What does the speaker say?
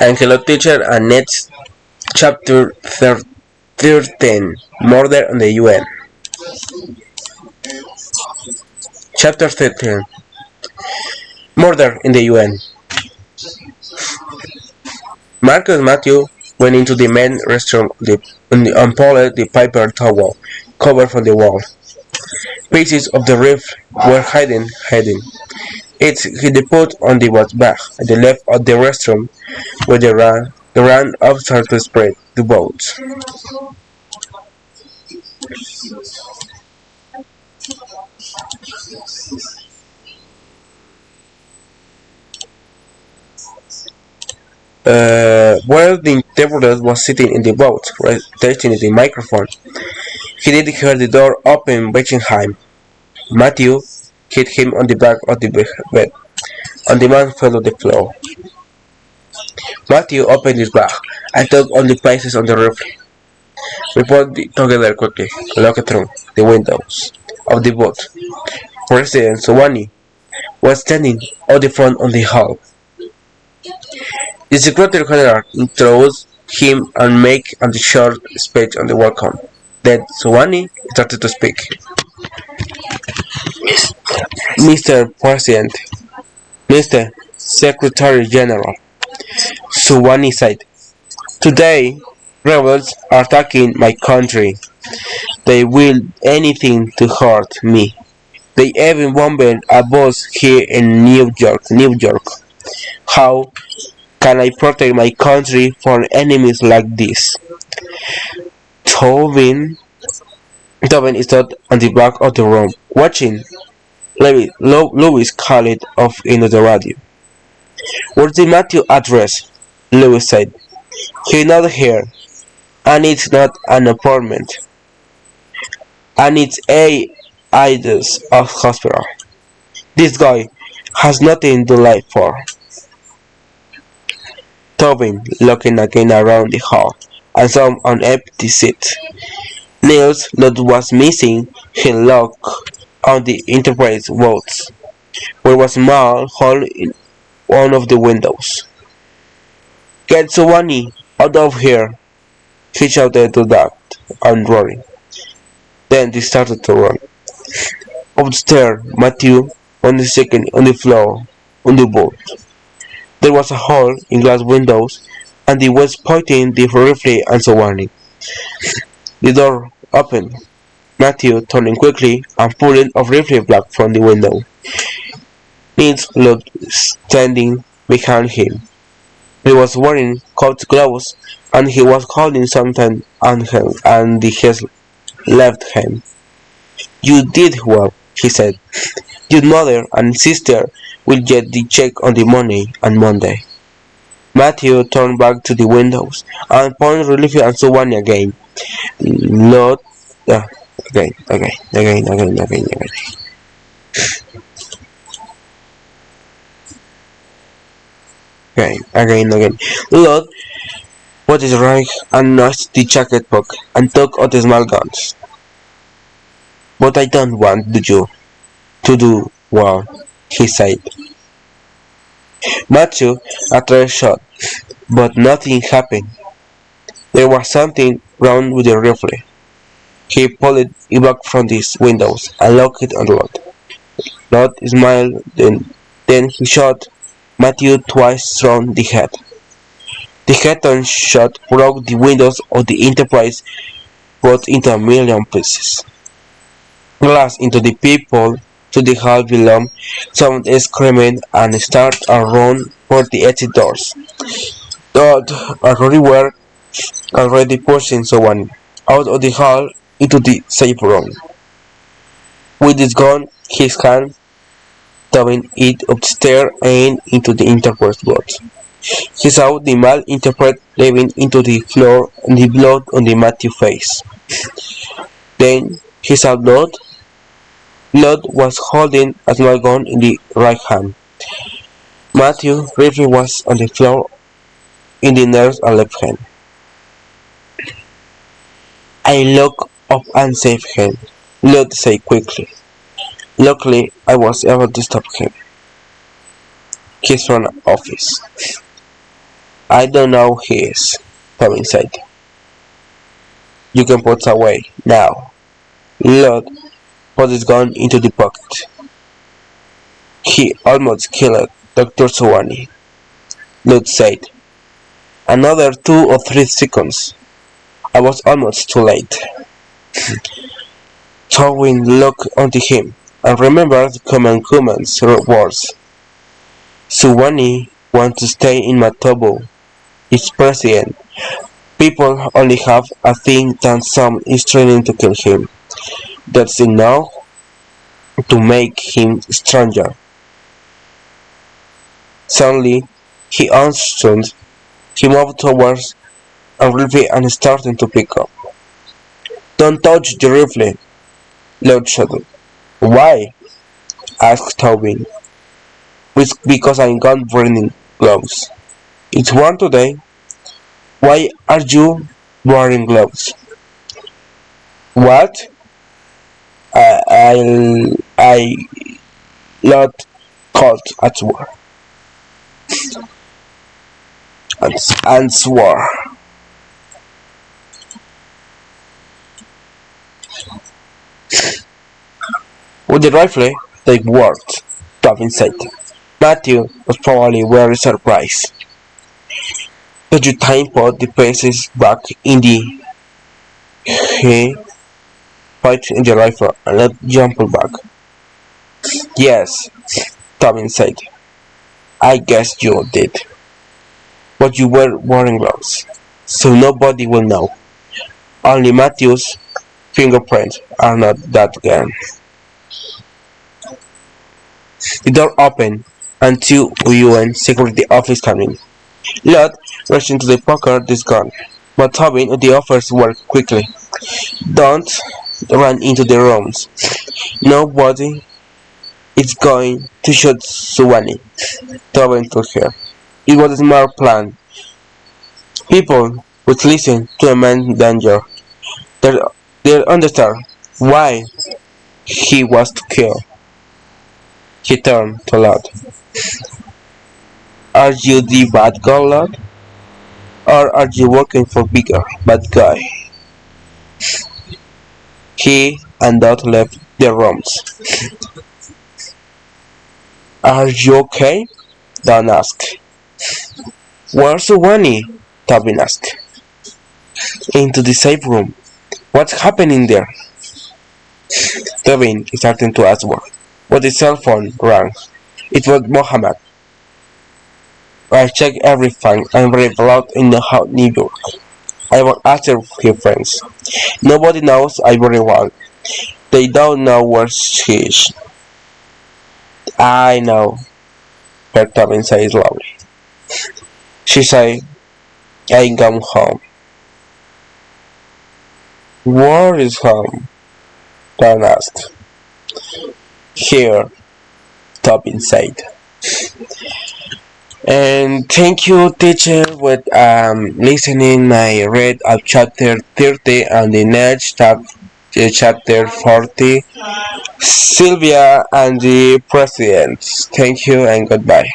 And hello teacher and next chapter 13 Murder on the UN. Chapter 13 Murder in the UN. Marcus Matthew went into the main restroom and pulled the paper towel cover from the wall. Pieces of the roof were hidden. It he put on the bag at the left of the restroom where the ran up started to spread the boats. While the interpreter was sitting in the boat, testing the microphone, he did hear the door open behind him. Matthew hit him on the back of the bed, and the man fell to the floor. Matthew opened his bag and took all the pieces on the roof. We put it together quickly, looked through the windows of the boat. President Sowani was standing out the front of the hall. The Secretary General introduced him and made a short speech on the welcome. Then Sowani started to speak. Mr. President, Mr. Secretary General, Sowani said, today rebels are attacking my country. They will anything to hurt me. They even bombed a bus here in New York. How can I protect my country from enemies like this? Tobin stood on the back of the room, watching. Louis called off into the radio. Where's the Matthew address? Louis said. He's not here, and it's not an apartment, and it's a Ida's hospital. This guy has nothing to live for. Tobin, looking again around the hall, and saw an empty seat. Niels that was missing. He looked on the Enterprise boats, where was a small hole in one of the windows. Get Sowani out of here! He shouted to that and Rory. Then they started to run. Up the stairs, Matthew on the second on the floor on the boat. There was a hole in glass windows, and he was pointing the rifle and Sowani. The door opened. Matthew turned quickly and pulled a rifle back from the window. Nils looked standing behind him. He was wearing coat gloves, and he was holding something on his left hand. You did well, he said. Your mother and sister will get the check on the money on Monday. Matthew turned back to the windows and pointed relief and Sowani again. Lord, again. Again. Lord, what is right and notched the jacket pocket and took out the small guns. But I don't want you to do well, he said. Matthew tried a shot, but nothing happened. There was something wrong with the rifle. He pulled it back from the windows and locked it on Lord. Lord smiled, then he shot Matthew twice through the head. The head-on shot broke the windows of the Enterprise boat into a million pieces. Glass into the people to the hall below, someone screaming and started a run for the exit doors. Todd and Rory were already pushing someone out of the hall into the safe room. With his gun in his hand, throwing it upstairs and into the Enterprise boat. He saw the male interpret diving into the floor and the blood on the Matthew's face. Then he saw Lord. Lord was holding a small gun in the right hand. Matthew's rifle was on the floor in the nurse and left hand. I looked up and saved him, Lord said quickly. Luckily, I was able to stop him. His front office. I don't know who he is, Tobin said. You can put away, now. Lord put his gun into the pocket. He almost killed Dr. Sawani, Lud said. Another 2 or 3 seconds. I was almost too late. Tobin looked onto him and remembered Kuman's words. Suwani wants to stay in Matobo. He's president. People only have a thing that some is trying to kill him. That's enough to make him stronger. Suddenly, he understood. He moved towards a rifle and started to pick up. Don't touch the rifle, Lord shouted. Why? Asked Tobin. Because I'm got wearing gloves. It's warm today. Why are you wearing gloves? What? I lot called at war and swore. With the rifle, they worked, Tobin said. Matthew was probably very surprised. Could you time put the pieces back in the he put in the rifle and let jump back? Yes, Tobin said. I guess you did. But you were wearing gloves, so nobody will know. Only Matthew's fingerprints are not that gone. The door opened and 2 UN security officers came in. Lud rushed into the pocket his gun, but Tobin and the officers worked quickly. Don't run into the rooms. Nobody is going to shoot Suwani, Tobin told her. It was a smart plan. People would listen to a man in danger. They'll understand why he was to kill. He turned to Lud. Are you the bad guy, Lud? Or are you working for bigger bad guy? He and Dot left their rooms. Are you okay? Don asked. Where's Suwani? Tobin asked. Into the safe room. What's happening there? Tobin started to ask work, but the cell phone rang. It was Mohammed. I checked everything and read out in New York. I will ask her friends. Nobody knows I very well. They don't know where she is. I know, heard Tobin say slowly. She said, I come home. Where is home? Don asked. Here, Tobin said. And thank you, teacher, with listening. I read of chapter 30 and the next chapter 40. Sylvia and the President. Thank you and goodbye.